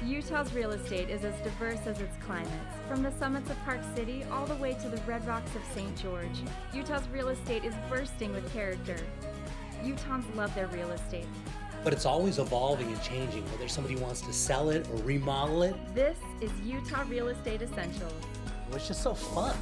Utah's real estate is as diverse as its climates. From the summits of Park City all the way to the red rocks of St. George, Utah's real estate is bursting with character. Utahns love their real estate. But it's always evolving and changing, whether somebody wants to sell it or remodel it. This is Utah Real Estate Essentials. It's just so fun.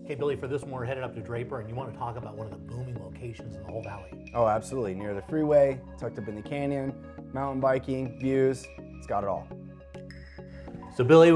Hey Billy, for this one we're headed up to Draper and you want to talk about one of the booming locations in the whole valley. Oh, absolutely. Near the freeway, tucked up in the canyon, mountain biking, views, it's got it all. So Billy,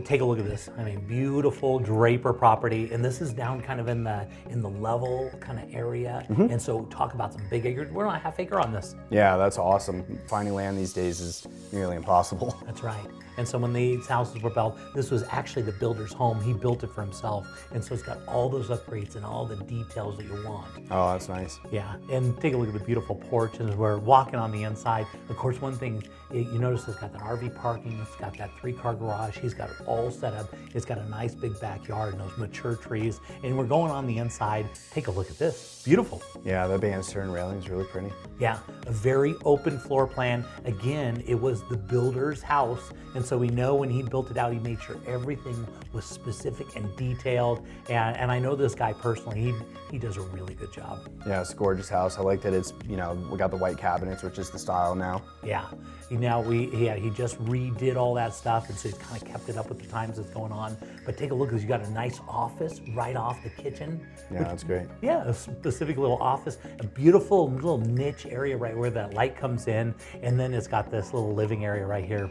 take a look at this. I mean, beautiful Draper property, and this is down kind of in the level kind of area. And so talk about some big acres. We're on a half acre on this. Yeah, that's awesome. Finding land these days is nearly impossible. That's right. And so when these houses were built, this was actually the builder's home. He built it for himself. And so it's got all those upgrades and all the details that you want. Oh, that's nice. Yeah, and take a look at the beautiful porch as we're walking on the inside. Of course, one thing, you notice it's got that RV parking, it's got that 3-car garage, he's got it all set up. It's got a nice big backyard and those mature trees. And we're going on the inside. Take a look at this, beautiful. Yeah, the banister and railing is really pretty. Yeah, a very open floor plan. Again, it was the builder's house. And so we know when he built it out, he made sure everything was specific and detailed. And I know this guy personally, he does a really good job. Yeah, it's a gorgeous house. I like that it's, we got the white cabinets, which is the style now. Yeah, he just redid all that stuff, and so he's kind of kept it up with the times that's going on. But take a look, because you got a nice office right off the kitchen. Yeah, that's great. Yeah, a specific little office, a beautiful little niche area right where that light comes in, and then it's got this little living area right here.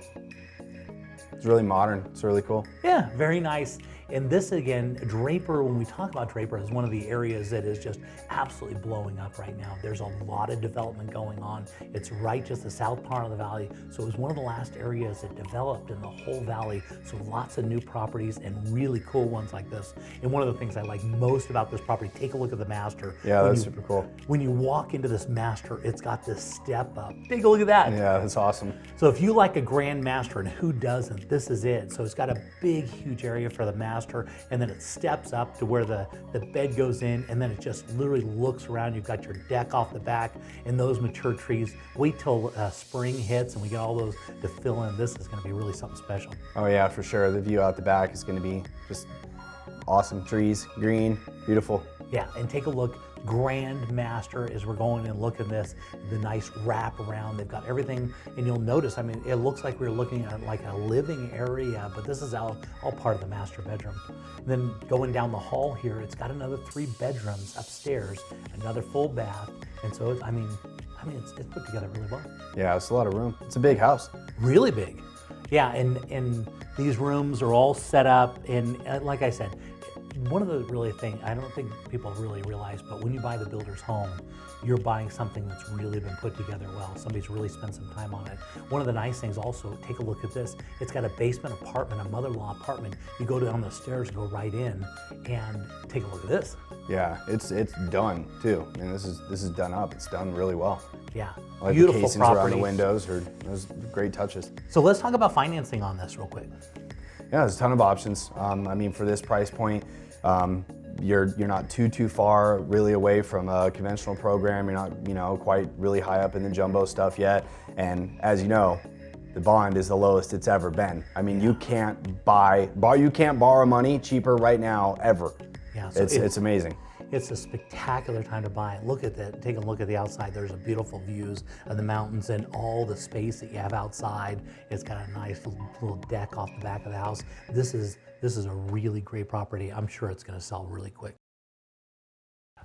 It's really modern. It's really cool. Yeah, very nice. And this again, Draper, when we talk about Draper, is one of the areas that is just absolutely blowing up right now. There's a lot of development going on. It's right just the south part of the valley. So it was one of the last areas that developed in the whole valley. So lots of new properties and really cool ones like this. And one of the things I like most about this property, take a look at the master. Yeah, that's super cool. When you walk into this master, it's got this step up. Take a look at that. Yeah, that's awesome. So if you like a grand master, and who doesn't, this is it. So it's got a big, huge area for the master, and then it steps up to where the bed goes in, and then it just literally looks around. You've got your deck off the back and those mature trees. Wait till spring hits and we get all those to fill in. This is going to be really something special. Oh yeah, for sure. The view out the back is going to be just awesome. Trees, green, beautiful. Yeah, and take a look. Grand master as we're going and looking at this, the nice wrap around. They've got everything, and you'll notice, I mean, it looks like we're looking at like a living area, but this is all part of the master bedroom. And then going down the hall here, it's got another 3 bedrooms upstairs, another full bath, and so it's, I mean, it's put together really well. Yeah, it's a lot of room. It's a big house. Really big. Yeah, and these rooms are all set up, and like I said, one of the really things, I don't think people really realize, but when you buy the builder's home, you're buying something that's really been put together well. Somebody's really spent some time on it. One of the nice things also, take a look at this. It's got a basement apartment, a mother-in-law apartment. You go down the stairs, go right in, and take a look at this. Yeah, it's done too. I mean, this is done up. It's done really well. Yeah, I like beautiful the casings property. around the windows, those great touches. So let's talk about financing on this real quick. Yeah, there's a ton of options. I mean, for this price point, you're not too far really away from a conventional program. You're not quite really high up in the jumbo stuff yet. And as you know, the bond is the lowest it's ever been. I mean, you can't borrow money cheaper right now ever. Yeah, so it's amazing. It's a spectacular time to buy it. Look at that, take a look at the outside. There's a beautiful views of the mountains and all the space that you have outside. It's got a nice little deck off the back of the house. This is a really great property. I'm sure it's gonna sell really quick.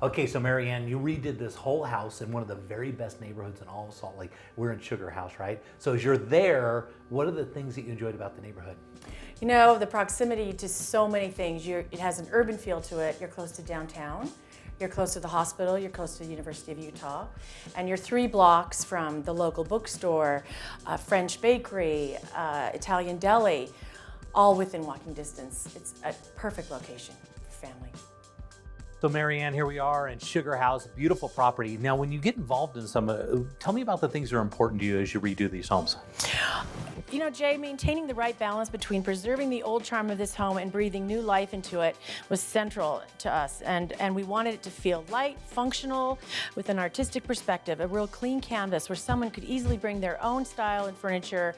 Okay, so Marianne, you redid this whole house in one of the very best neighborhoods in all of Salt Lake. We're in Sugar House, right? So as you're there, what are the things that you enjoyed about the neighborhood? You know, the proximity to so many things. It has an urban feel to it. You're close to downtown. You're close to the hospital. You're close to the University of Utah. And you're 3 blocks from the local bookstore, French bakery, Italian deli, all within walking distance. It's a perfect location for family. So Marianne, here we are in Sugar House, beautiful property. Now, when you get involved in some, tell me about the things that are important to you as you redo these homes. You know, Jay, maintaining the right balance between preserving the old charm of this home and breathing new life into it was central to us. And we wanted it to feel light, functional, with an artistic perspective, a real clean canvas where someone could easily bring their own style and furniture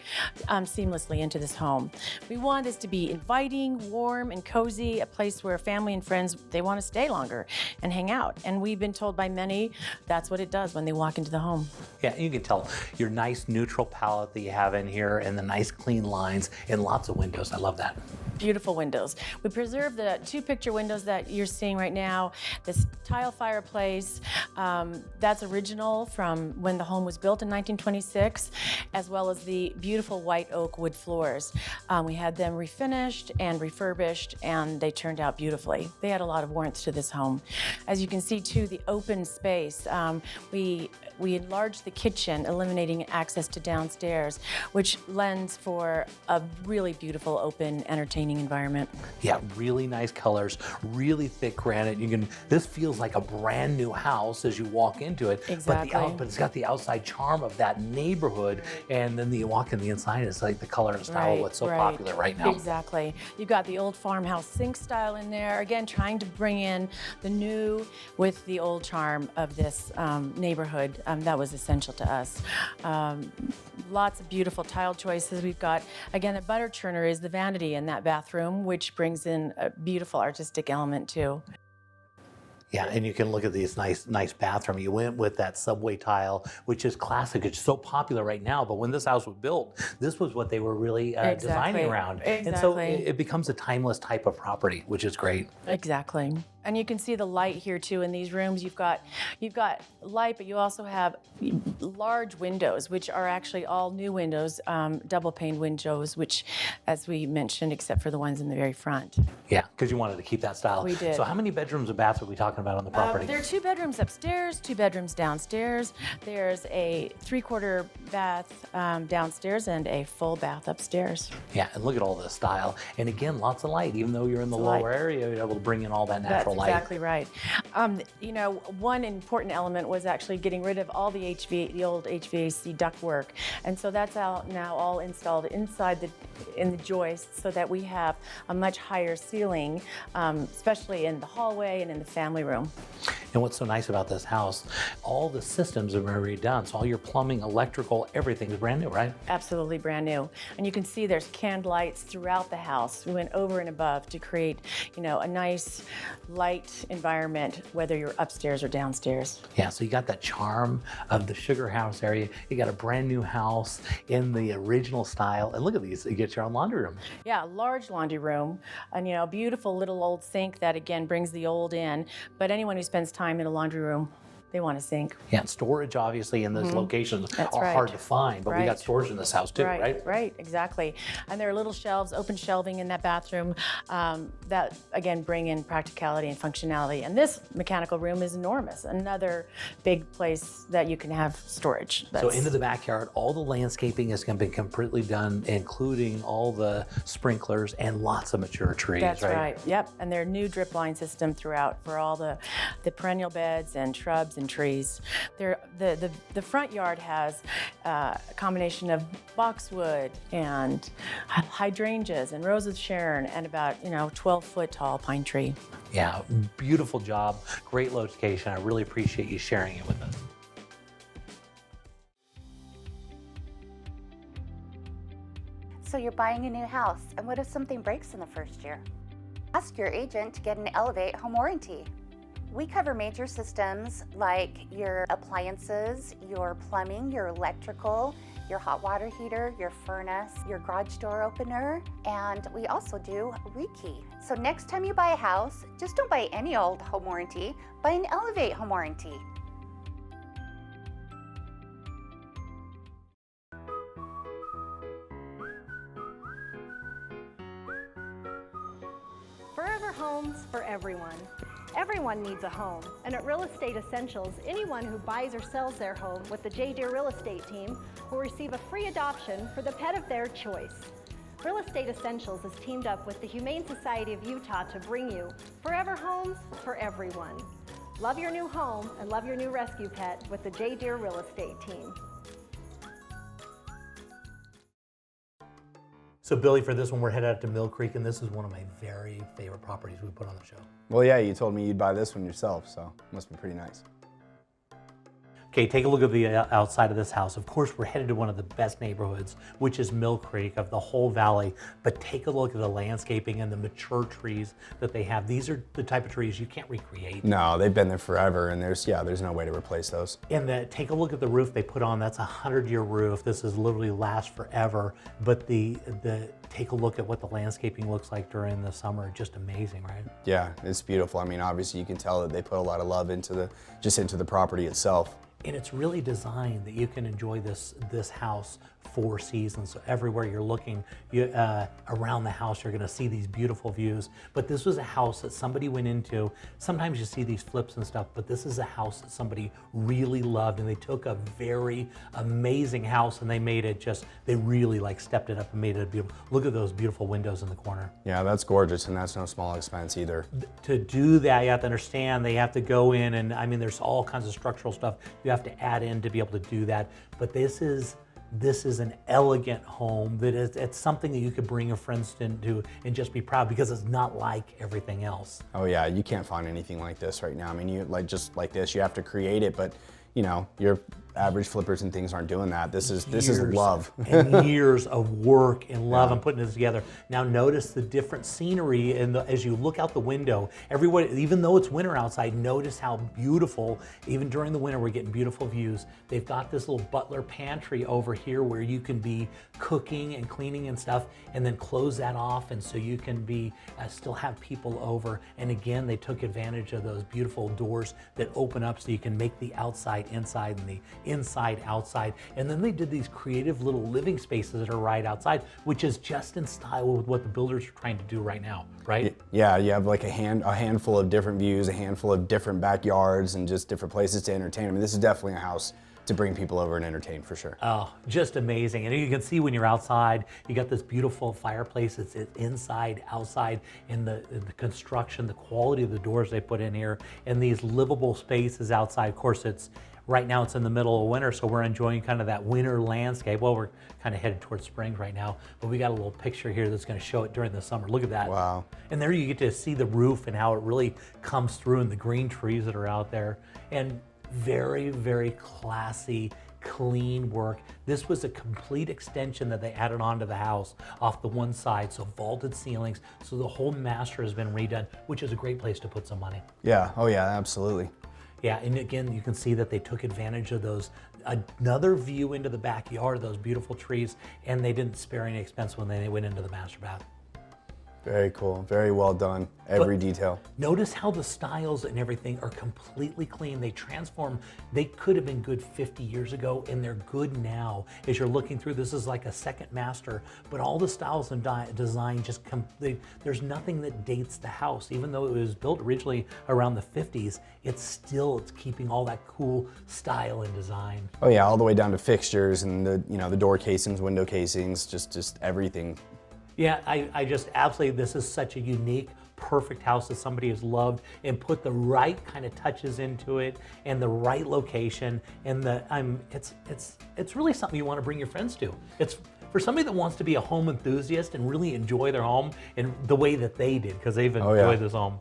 seamlessly into this home. We wanted this to be inviting, warm, and cozy, a place where family and friends, they want to stay longer and hang out. And we've been told by many that's what it does when they walk into the home. Yeah, you can tell your nice neutral palette that you have in here and the nice clean lines and lots of windows. I love that. Beautiful windows. We preserved the 2 picture windows that you're seeing right now. This tile fireplace, that's original from when the home was built in 1926, as well as the beautiful white oak wood floors. We had them refinished and refurbished, and they turned out beautifully. They had a lot of warmth to this home. As you can see too, the open space, we enlarged the kitchen, eliminating access to downstairs, which lends for a really beautiful open entertaining environment. Yeah, really nice colors, really thick granite. This feels like a brand new house as you walk into it. Exactly. But it's got the outside charm of that neighborhood, and then you walk in the inside, it's like the color and style of what's so popular right now. Exactly. You've got the old farmhouse sink style in there. Again, trying to bring in the new with the old charm of this neighborhood. That was essential to us. Lots of beautiful tile choices. We've got, again, the butter churner is the vanity in that bathroom, which brings in a beautiful artistic element too. Yeah, and you can look at these nice bathroom. You went with that subway tile, which is classic. It's so popular right now, but when this house was built, this was what they were really designing around. Exactly. And so it becomes a timeless type of property, which is great. Exactly. And you can see the light here too in these rooms. You've got light, but you also have large windows, which are actually all new windows, double pane windows, which, as we mentioned, except for the ones in the very front. Yeah, because you wanted to keep that style. We did. So how many bedrooms and baths are we talking about on the property? There are 2 bedrooms upstairs, 2 bedrooms downstairs. There's a 3/4 bath downstairs and a full bath upstairs. Yeah, and look at all this style. And again, lots of light. Even though you're in the lower area, you're able to bring in all that natural light. That's exactly right. You know, one important element was actually getting rid of all the old HVAC ductwork, and so that's now all installed inside in the joists, so that we have a much higher ceiling, especially in the hallway and in the family room. And what's so nice about this house, all the systems are redone. So all your plumbing, electrical, everything's brand new, right? Absolutely brand new. And you can see there's canned lights throughout the house. We went over and above to create, you know, a nice light environment, whether you're upstairs or downstairs. Yeah, so you got that charm of the Sugar House area. You got a brand new house in the original style. And look at these, you get your own laundry room. Yeah, large laundry room, and you know, beautiful little old sink that again brings the old in. But anyone who spends time in a laundry room, they want a sink. Yeah, and storage obviously in those locations That's are right. hard to find, but we got storage in this house too, right? Right, exactly. And there are little shelves, open shelving in that bathroom that again bring in practicality and functionality. And this mechanical room is enormous. Another big place that you can have storage. So into the backyard, all the landscaping is going to be completely done, including all the sprinklers and lots of mature trees, That's right. Yep. And there are new drip line system throughout for all the perennial beds and shrubs and trees. The front yard has a combination of boxwood and hydrangeas and rose of Sharon and about 12-foot tall pine tree. Yeah, beautiful job, great location. I really appreciate you sharing it with us. So you're buying a new house, and what if something breaks in the first year? Ask your agent to get an Elevat home warranty. We cover major systems like your appliances, your plumbing, your electrical, your hot water heater, your furnace, your garage door opener, and we also do rekey. So next time you buy a house, just don't buy any old home warranty, buy an Elevat home warranty. Forever homes for everyone. Everyone needs a home, and at Real Estate Essentials, anyone who buys or sells their home with the J. Deere Real Estate team will receive a free adoption for the pet of their choice. Real Estate Essentials has teamed up with the Humane Society of Utah to bring you forever homes for everyone. Love your new home and love your new rescue pet with the J. Deere Real Estate team. So Billy, for this one, we're headed out to Mill Creek, and this is one of my very favorite properties we put on the show. Well, yeah, you told me you'd buy this one yourself, so it must be pretty nice. Okay, take a look at the outside of this house. Of course, we're headed to one of the best neighborhoods, which is Mill Creek, of the whole valley. But take a look at the landscaping and the mature trees that they have. These are the type of trees you can't recreate. No, they've been there forever, and there's no way to replace those. And take a look at the roof they put on. That's a 100-year roof. This is literally last forever. But take a look at what the landscaping looks like during the summer. Just amazing, right? Yeah, it's beautiful. I mean, obviously you can tell that they put a lot of love into the property itself. And it's really designed that you can enjoy this house 4 seasons. So everywhere you're looking around the house, you're gonna see these beautiful views. But this was a house that somebody went into. Sometimes you see these flips and stuff, but this is a house that somebody really loved, and they took a very amazing house and they made it they really stepped it up and made it beautiful. Look at those beautiful windows in the corner. Yeah, that's gorgeous, and that's no small expense either. To do that, you have to understand they have to go in, and I mean, there's all kinds of structural stuff you have to add in to be able to do that. But this is an elegant home that it's something that you could bring your friends into and just be proud, because it's not like everything else. Oh yeah, you can't find anything like this right now. I mean, just like this, you have to create it, but you know, your average flippers and things aren't doing that. This is love. And years of work and love on putting this together. Now notice the different scenery, and as you look out the window, even though it's winter outside, notice how beautiful, even during the winter, we're getting beautiful views. They've got this little butler pantry over here where you can be cooking and cleaning and stuff, and then close that off, and so you can be still have people over. And again, they took advantage of those beautiful doors that open up so you can make the outside inside and the inside outside. And then they did these creative little living spaces that are right outside, which is just in style with what the builders are trying to do right now, right? Yeah, you have like a handful of different views, a handful of different backyards, and just different places to entertain. I mean, this is definitely a house to bring people over and entertain for sure. Oh, just amazing. And you can see when you're outside, you got this beautiful fireplace. It's inside, outside, and the construction, the quality of the doors they put in here, and these livable spaces outside. Of course, right now it's in the middle of winter, so we're enjoying kind of that winter landscape. Well, we're kind of headed towards spring right now, but we got a little picture here that's going to show it during the summer. Look at that. Wow. And there you get to see the roof and how it really comes through, and the green trees that are out there. And very, very classy, clean work. This was a complete extension that they added onto the house off the one side, so vaulted ceilings. So the whole master has been redone, which is a great place to put some money. Yeah, oh yeah, absolutely. Yeah, and again, you can see that they took advantage of those, another view into the backyard, those beautiful trees, and they didn't spare any expense when they went into the master bath. Very cool, very well done, every detail. Notice how the styles and everything are completely clean. They transform. They could have been good 50 years ago, and they're good now. As you're looking through, this is like a second master, but all the styles and design there's nothing that dates the house. Even though it was built originally around the 50s, it's keeping all that cool style and design. Oh yeah, all the way down to fixtures and the door casings, window casings, just everything. Yeah, I just absolutely, this is such a unique, perfect house that somebody has loved and put the right kind of touches into it, and the right location, and it's really something you want to bring your friends to. It's for somebody that wants to be a home enthusiast and really enjoy their home in the way that they did, because they've enjoyed this home.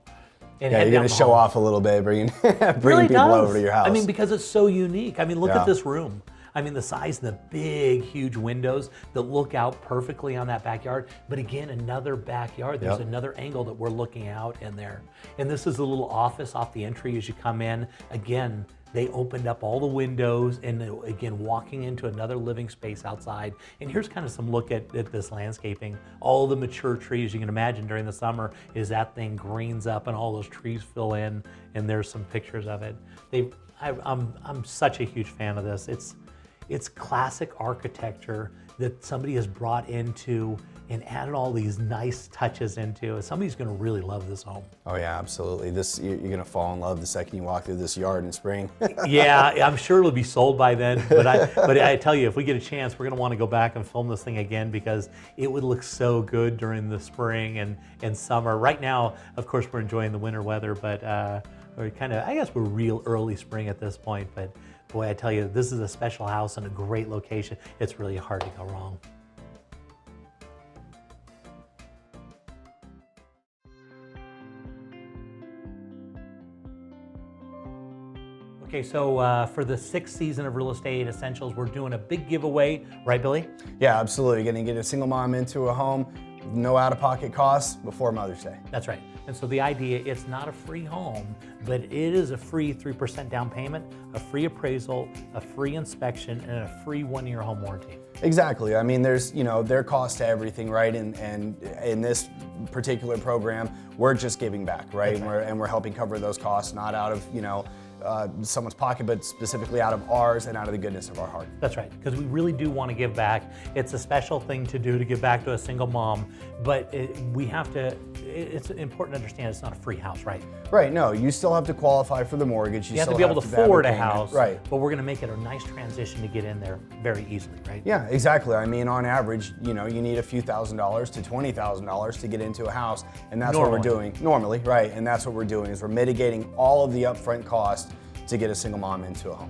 And yeah, you're gonna show off a little bit, bringing people over to your house. I mean, because it's so unique. I mean, look at this room. I mean, the size of the big, huge windows that look out perfectly on that backyard. But again, another backyard. There's another angle that we're looking out in there. And this is a little office off the entry as you come in. Again, they opened up all the windows, and again, walking into another living space outside. And here's kind of some look at this landscaping. All the mature trees you can imagine during the summer is that thing greens up and all those trees fill in, and there's some pictures of it. I'm such a huge fan of this. It's classic architecture that somebody has brought into and added all these nice touches into it. Somebody's gonna really love this home. Oh yeah, absolutely. You're gonna fall in love the second you walk through this yard in spring. Yeah, I'm sure it'll be sold by then, but I tell you, if we get a chance, we're gonna wanna go back and film this thing again because it would look so good during the spring and summer. Right now, of course, we're enjoying the winter weather, but we're I guess we're real early spring at this point, but boy, I tell you, this is a special house and a great location. It's really hard to go wrong. Okay, so for the 6th season of Real Estate Essentials, we're doing a big giveaway, right, Billy? Yeah, absolutely. You're gonna get a single mom into a home, no out-of-pocket costs before Mother's Day. That's right. And so the idea, it's not a free home, but it is a free 3% down payment, a free appraisal, a free inspection, and a free 1-year home warranty. Exactly. I mean, there's, their cost to everything, right? And in this particular program, we're just giving back, right? Right. And we're helping cover those costs, not out of, someone's pocket, but specifically out of ours and out of the goodness of our heart. That's right, because we really do want to give back. It's a special thing to do to give back to a single mom, but it's important to understand it's not a free house, right? Right, no, you still have to qualify for the mortgage. You have to still be able to have afford a payment. house, Right. but we're going to make it a nice transition to get in there very easily, right? Yeah, exactly. I mean, on average, you need a few $1,000s to $20,000 to get into a house, and that's what we're doing. Normally, right, and that's what we're doing is we're mitigating all of the upfront costs to get a single mom into a home.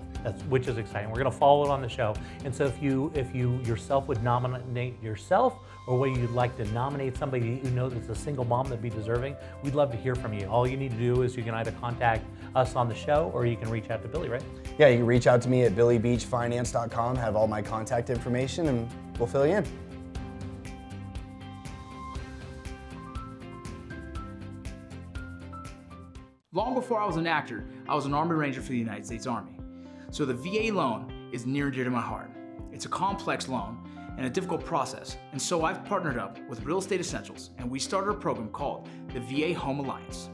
Which is exciting. We're going to follow it on the show. And so if you yourself would nominate yourself, or whether you'd like to nominate somebody you know that's a single mom that'd be deserving, we'd love to hear from you. All you need to do is you can either contact us on the show or you can reach out to Billy, right? Yeah, you can reach out to me at billybeachfinance.com, have all my contact information, and we'll fill you in. Long before I was an actor, I was an Army Ranger for the United States Army. So the VA loan is near and dear to my heart. It's a complex loan and a difficult process, and so I've partnered up with Real Estate Essentials, and we started a program called the VA Home Alliance.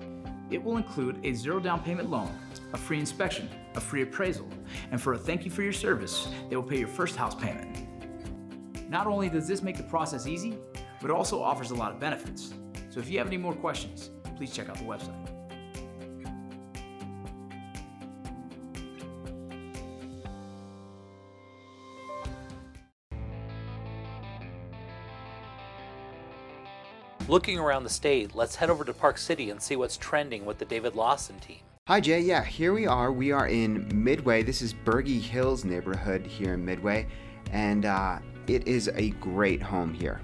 It will include a 0 down payment loan, a free inspection, a free appraisal, and for a thank you for your service, they will pay your first house payment. Not only does this make the process easy, but it also offers a lot of benefits. So if you have any more questions, please check out the website. Looking around the state, let's head over to Park City and see what's trending with the David Lawson team. Hi Jay, yeah, here we are. We are in Midway. This is Berge Hills neighborhood here in Midway, and it is a great home here.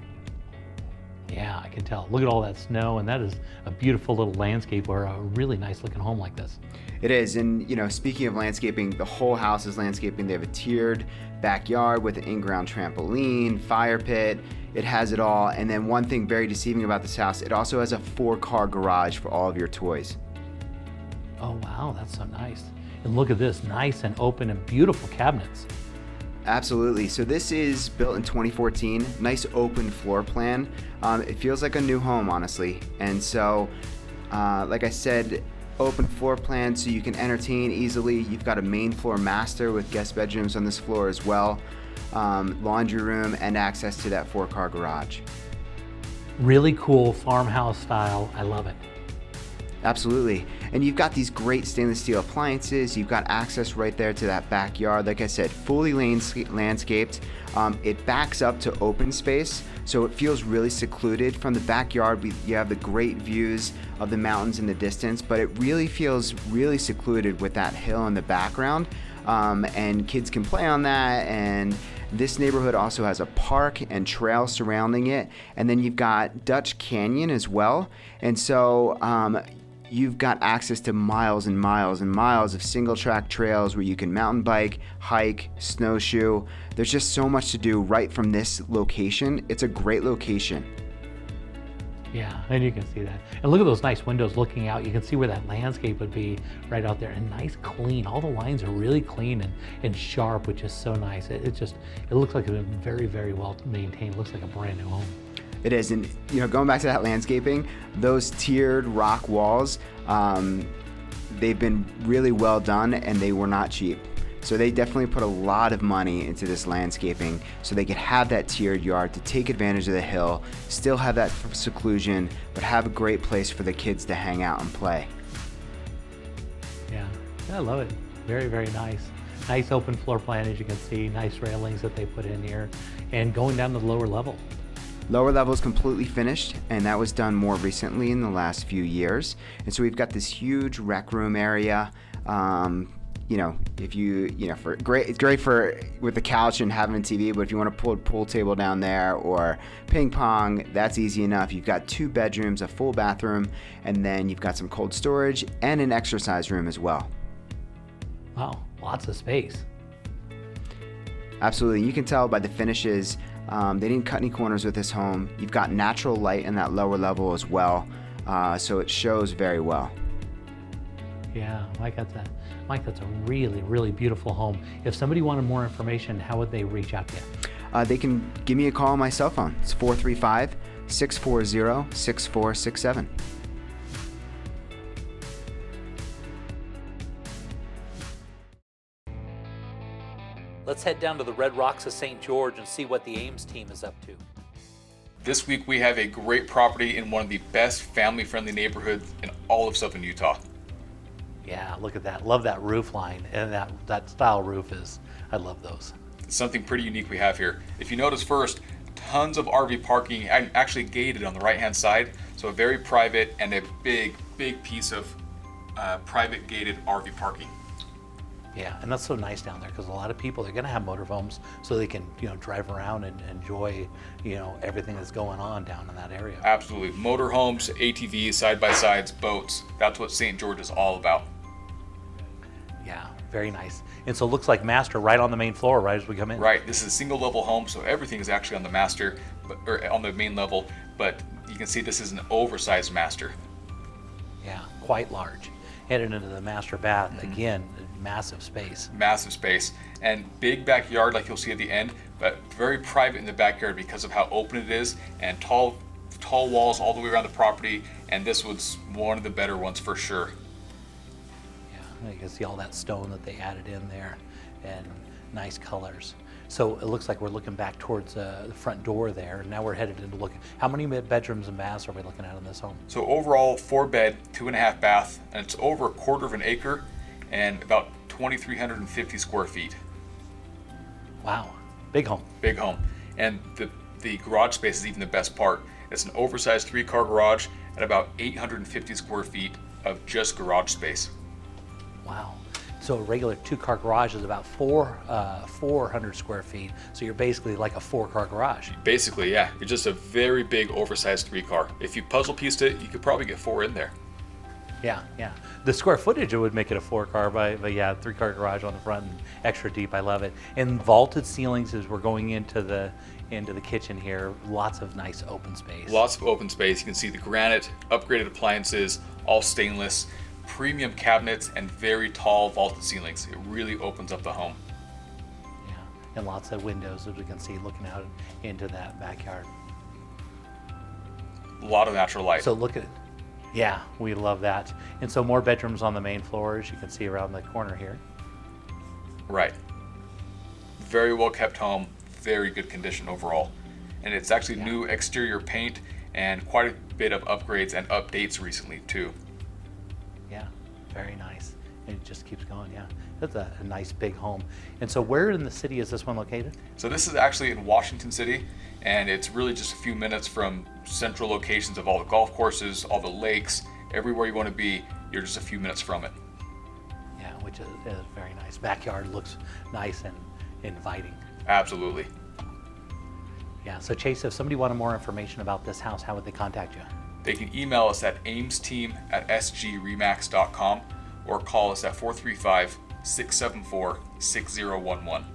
Yeah, I can tell. Look at all that snow, and that is a beautiful little landscape or a really nice looking home like this. It is, and speaking of landscaping, the whole house is landscaping. They have a tiered backyard with an in-ground trampoline, fire pit. It has it all. And then one thing very deceiving about this house, it also has a 4-car garage for all of your toys. Oh wow, that's so nice. And look at this, nice and open and beautiful cabinets. Absolutely. So this is built in 2014. Nice open floor plan. It feels like a new home, honestly. And so, like I said, open floor plan so you can entertain easily. You've got a main floor master with guest bedrooms on this floor as well. Laundry room and access to that 4-car garage. Really cool farmhouse style. I love it. Absolutely. And you've got these great stainless steel appliances. You've got access right there to that backyard. Like I said, fully landscaped. It backs up to open space, so it feels really secluded. From the backyard, you have the great views of the mountains in the distance, but it really feels really secluded with that hill in the background. And kids can play on that. And this neighborhood also has a park and trail surrounding it. And then you've got Dutch Canyon as well. And so you've got access to miles and miles and miles of single track trails where you can mountain bike, hike, snowshoe. There's just so much to do right from this location. It's a great location. Yeah, and you can see that. And look at those nice windows looking out. You can see where that landscape would be right out there. And nice, clean. All the lines are really clean and sharp, which is so nice. It looks like it's been very, very well maintained. It looks like a brand new home. It is, and going back to that landscaping, those tiered rock walls, they've been really well done, and they were not cheap. So they definitely put a lot of money into this landscaping so they could have that tiered yard to take advantage of the hill, still have that seclusion, but have a great place for the kids to hang out and play. Yeah, I love it. Very, very nice. Nice open floor plan, as you can see. Nice railings that they put in here. And going down to the lower level. Lower level is completely finished, and that was done more recently in the last few years. And so we've got this huge rec room area. You know, if it's great for with the couch and having a TV, but if you want to put a pool table down there or ping pong, that's easy enough. You've got 2 bedrooms, a full bathroom, and then you've got some cold storage and an exercise room as well. Wow, lots of space. Absolutely, you can tell by the finishes, they didn't cut any corners with this home. You've got natural light in that lower level as well, so it shows very well. Yeah, Mike, that's a really, really beautiful home. If somebody wanted more information, how would they reach out to you? They can give me a call on my cell phone. It's 435-640-6467. Let's head down to the Red Rocks of St. George and see what the Ames team is up to. This week we have a great property in one of the best family-friendly neighborhoods in all of southern Utah. Yeah, look at that. Love that roof line, and that style roof I love those. It's something pretty unique we have here. If you notice first, tons of RV parking and actually gated on the right-hand side, so a very private and a big piece of private gated RV parking. Yeah, and that's so nice down there because a lot of people are going to have motorhomes so they can, drive around and enjoy, everything that's going on down in that area. Absolutely. Motorhomes, ATVs, side-by-sides, boats. That's what St. George is all about. Yeah, very nice. And so it looks like master right on the main floor, right as we come in. Right. This is a single level home, so everything is actually on the master, or on the main level, but you can see this is an oversized master. Yeah, quite large. Headed into the master bath, again, massive space. Massive space and big backyard like you'll see at the end, but very private in the backyard because of how open it is, and tall walls all the way around the property, and this was one of the better ones for sure. Yeah, you can see all that stone that they added in there and nice colors. So it looks like we're looking back towards the front door there. Now we're headed into look. How many bedrooms and baths are we looking at in this home? So overall 4-bed, 2.5 bath, and it's over a quarter of an acre and about 2,350 square feet. Wow, big home. Big home. And the garage space is even the best part. It's an oversized 3-car garage at about 850 square feet of just garage space. Wow. So a regular 2-car garage is about 400 square feet. So you're basically like a 4-car garage. Basically, yeah. It's just a very big oversized 3-car. If you puzzle pieced it, you could probably get 4 in there. Yeah. The square footage, it would make it a 4-car, but yeah, 3-car garage on the front and extra deep. I love it. And vaulted ceilings as we're going into the kitchen here. Lots of nice open space. Lots of open space. You can see the granite, upgraded appliances, all stainless, premium cabinets, and very tall vaulted ceilings. It really opens up the home. Yeah, and lots of windows as we can see looking out into that backyard. A lot of natural light. So look at it. Yeah, we love that. And so more bedrooms on the main floor, as you can see around the corner here. Right. Very well kept home, very good condition overall. And it's actually new exterior paint and quite a bit of upgrades and updates recently too. Yeah, very nice. And it just keeps going, yeah. That's a nice big home. And so where in the city is this one located? So this is actually in Washington City, and it's really just a few minutes from central locations of all the golf courses, all the lakes, everywhere you want to be, you're just a few minutes from it. Yeah, which is very nice. Backyard looks nice and inviting. Absolutely. Yeah, so Chase, if somebody wanted more information about this house, how would they contact you? They can email us at amesteam@sgremax.com or call us at 435-674-6011.